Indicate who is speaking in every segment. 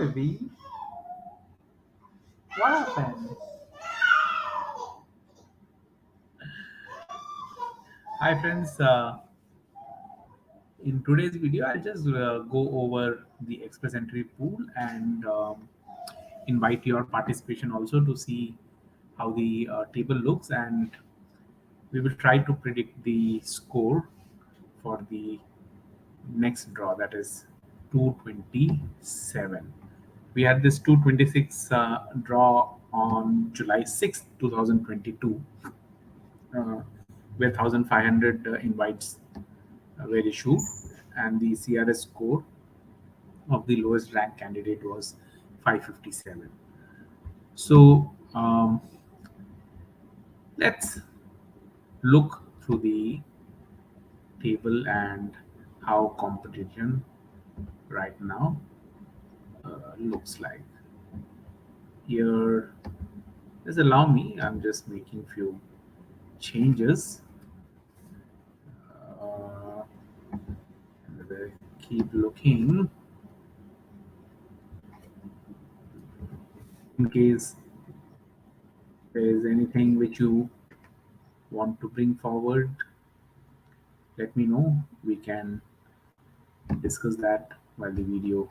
Speaker 1: baby. What happened? Hi, friends. In today's video, I'll just go over the express entry pool and invite your participation also to see how the table looks, and we will try to predict the score for the next draw, that is 227. We had this 226 draw on July 6th, 2022, uh, where 1500 invites were issued, and the CRS score of the lowest ranked candidate was 557. So let's look through the table and how competition right now looks like. Here, just allow me, I'm just making few changes. Uh, and keep looking in case there is anything which you want to bring forward. Let me know. We can discuss that while the video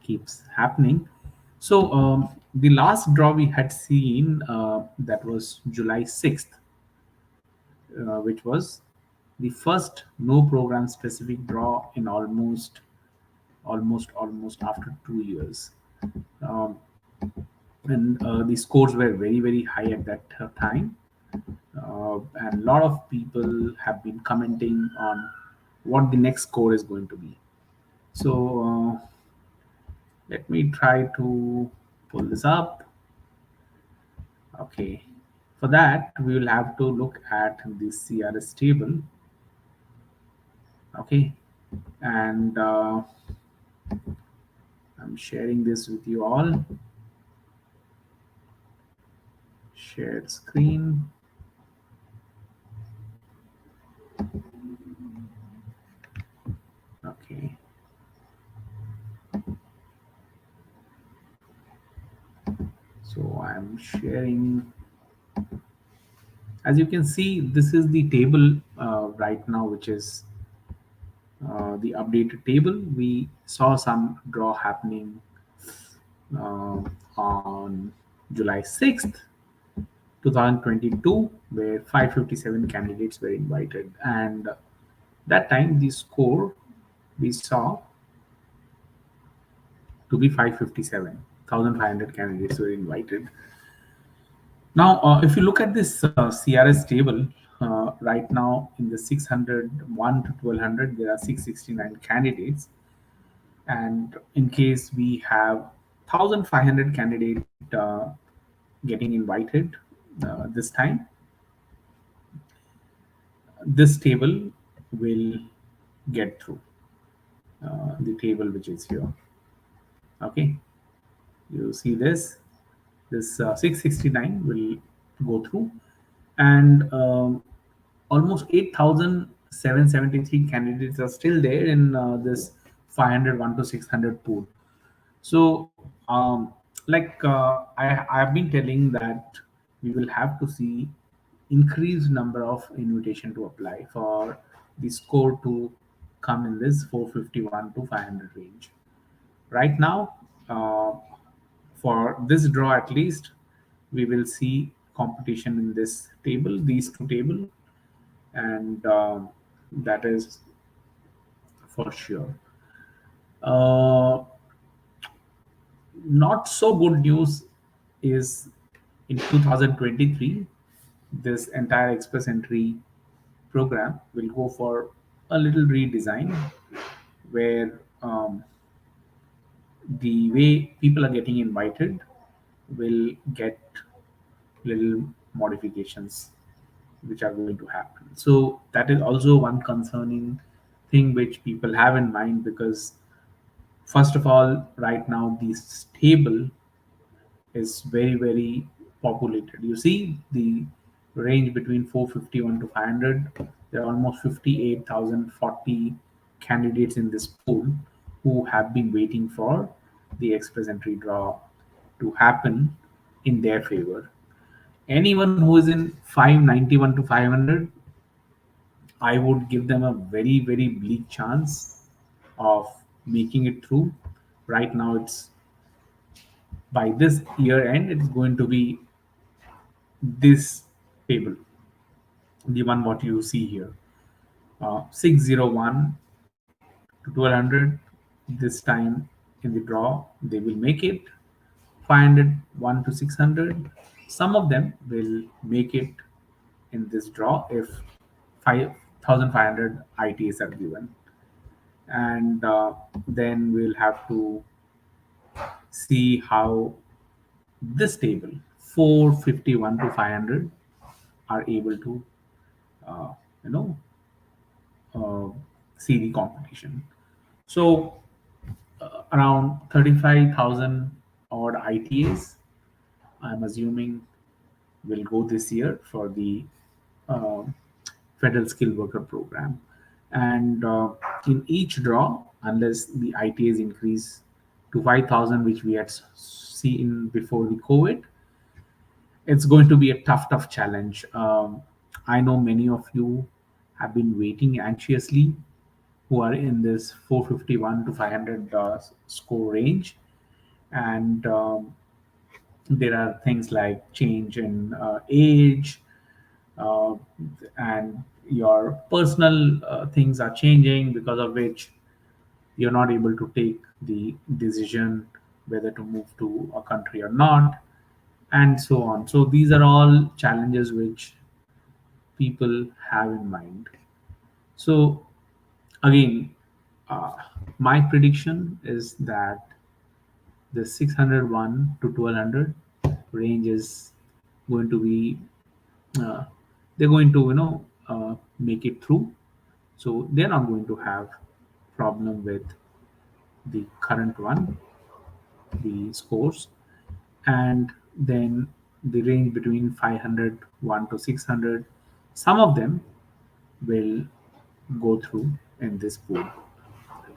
Speaker 1: keeps happening. So the last draw we had seen, that was July 6th, which was the first no program specific draw in almost after 2 years. Um, and the scores were very high at that time, and a lot of people have been commenting on what the next score is going to be. So let me try to pull this up. Okay, for that we will have to look at the CRS table. Okay, and I'm sharing this with you all. Shared screen. Okay, so I'm sharing. As you can see, this is the table right now, which is the updated table. We saw some draw happening uh, on July 6th, 2022, where 557 candidates were invited. And that time, the score we saw to be 557. 1,500 candidates were invited. Now, if you look at this CRS table, right now in the 601 to 1200, there are 669 candidates. And in case we have 1,500 candidate getting invited this time, this table will get through the table which is here. Okay, you see this 669 will go through, and almost 8,773 candidates are still there in this 501 to 600 pool. So I have been telling that we will have to see increased number of invitation to apply for the score to come in this 451 to 500 range. Right now, for this draw at least, we will see competition in this table, these two table, and that is for sure. Uh, Not so good news is in 2023, this entire express entry program will go for a little redesign, where the way people are getting invited will get little modifications which are going to happen. So that is also one concerning thing which people have in mind, because first of all, right now this table is very populated. You see the range between 451 to 500. There are almost 58,040 candidates in this pool who have been waiting for the express entry draw to happen in their favor. Anyone who is in 591 to 500, I would give them a very, very bleak chance of making it through. Right now, it's by this year end, it's going to be this table, the one what you see here. 601 to 1200. This time in the draw, they will make it. 501 to 600. Some of them will make it in this draw if 5,500 ITs are given. And then we'll have to see how this table 451 to 500 are able to uh, you know uh, see the competition. So around 35,000 odd ITAs, I'm assuming, will go this year for the uh, Federal Skilled Worker Program. And in each draw, unless the ITAs increase to 5,000, which we had seen before the COVID, it's going to be a tough challenge. I know many of you have been waiting anxiously who are in this 451 to 500 score range. And there are things like change in age, uh, and your personal things are changing, because of which you're not able to take the decision whether to move to a country or not, and so on. So these are all challenges which people have in mind. So again, uh, my prediction is that the 601 to 1200 range is going to be uh, they're going to make it through. So they're not going to have problem with the current one, the scores. And then the range between 501 to 600, some of them will go through in this pool.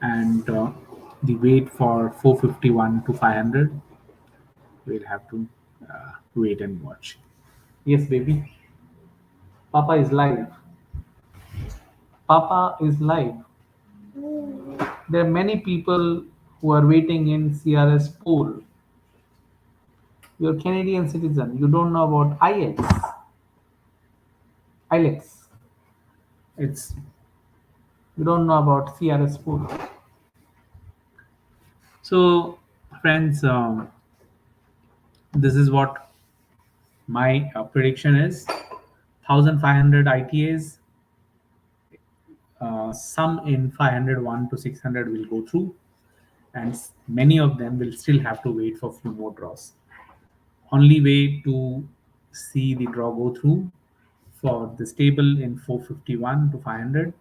Speaker 1: And the weight for 451 to 500, we'll have to wait and watch. Yes, baby. Papa is live. Papa is live. There are many people who are waiting in CRS pool. You're Canadian citizen. You don't know about IELTS. IELTS. It's you don't know about CRS pool. So, friends, this is what my prediction is. 1,500 ITAs. Some in 501 to 600 will go through, and many of them will still have to wait for few more draws. Only way to see the draw go through for this table in 451 to 500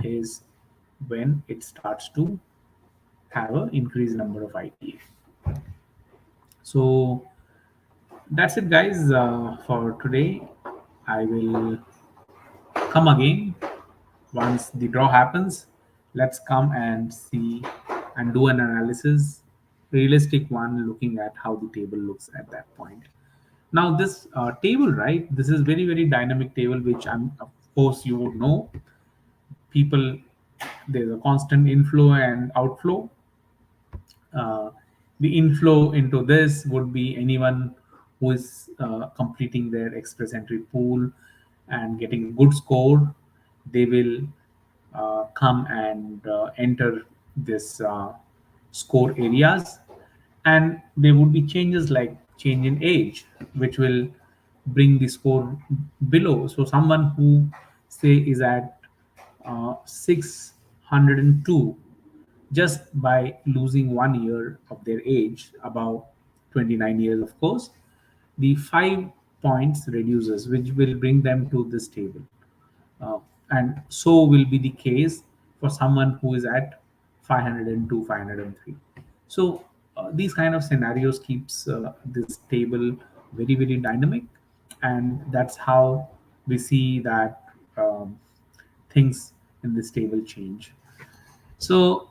Speaker 1: is when it starts to have an increased number of ITA. So that's it, guys, for today. I will come again once the draw happens. Let's come and see and do an analysis, realistic one, looking at how the table looks at that point. Now this table, right, this is very dynamic table, which I'm, of course, you would know. People, there's a constant inflow and outflow. uh, the inflow into this would be anyone who is completing their express entry pool and getting a good score. They will come and enter this score areas, and there would be changes like change in age, which will bring the score below. So someone who say is at 602, just by losing 1 year of their age, about 29 years, of course, the 5 points reduces, which will bring them to this table. uh, and so will be the case for someone who is at 502, 503. So these kind of scenarios keeps this table very dynamic, and that's how we see that things in this table change. So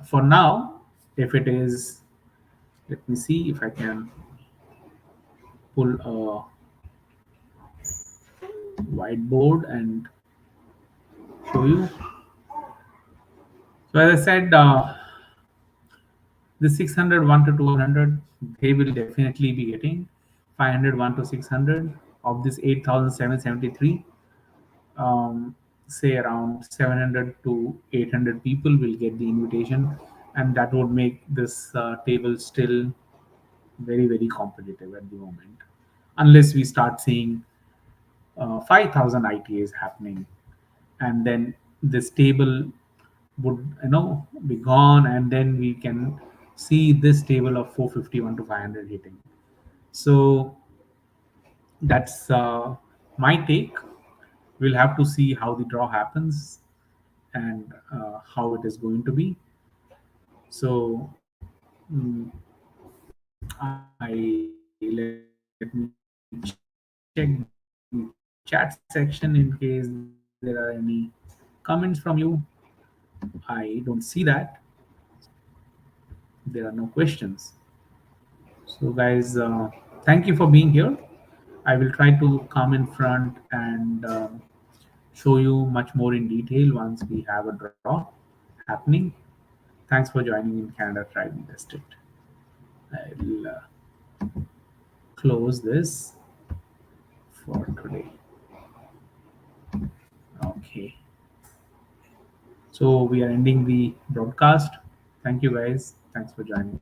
Speaker 1: for now, If it is, let me see if I can pull a whiteboard and show you. So as I said, the 601 to 200, they will definitely be getting 501 to 600 of this 8,773. Say around 700 to 800 people will get the invitation, and that would make this table still very competitive at the moment, unless we start seeing 5,000 ITAs happening, and then this table would be gone, and then we can see this table of 451 to 500 hitting. So that's my take. We'll have to see how the draw happens and how it is going to be. So let me check the chat section in case there are any comments from you. I don't see that. There are no questions. So, guys, thank you for being here. I will try to come in front and show you much more in detail once we have a draw happening. Thanks for joining in Canada Tribe District. I'll close this for today. Okay. So we are ending the broadcast. Thank you guys. Thanks for joining.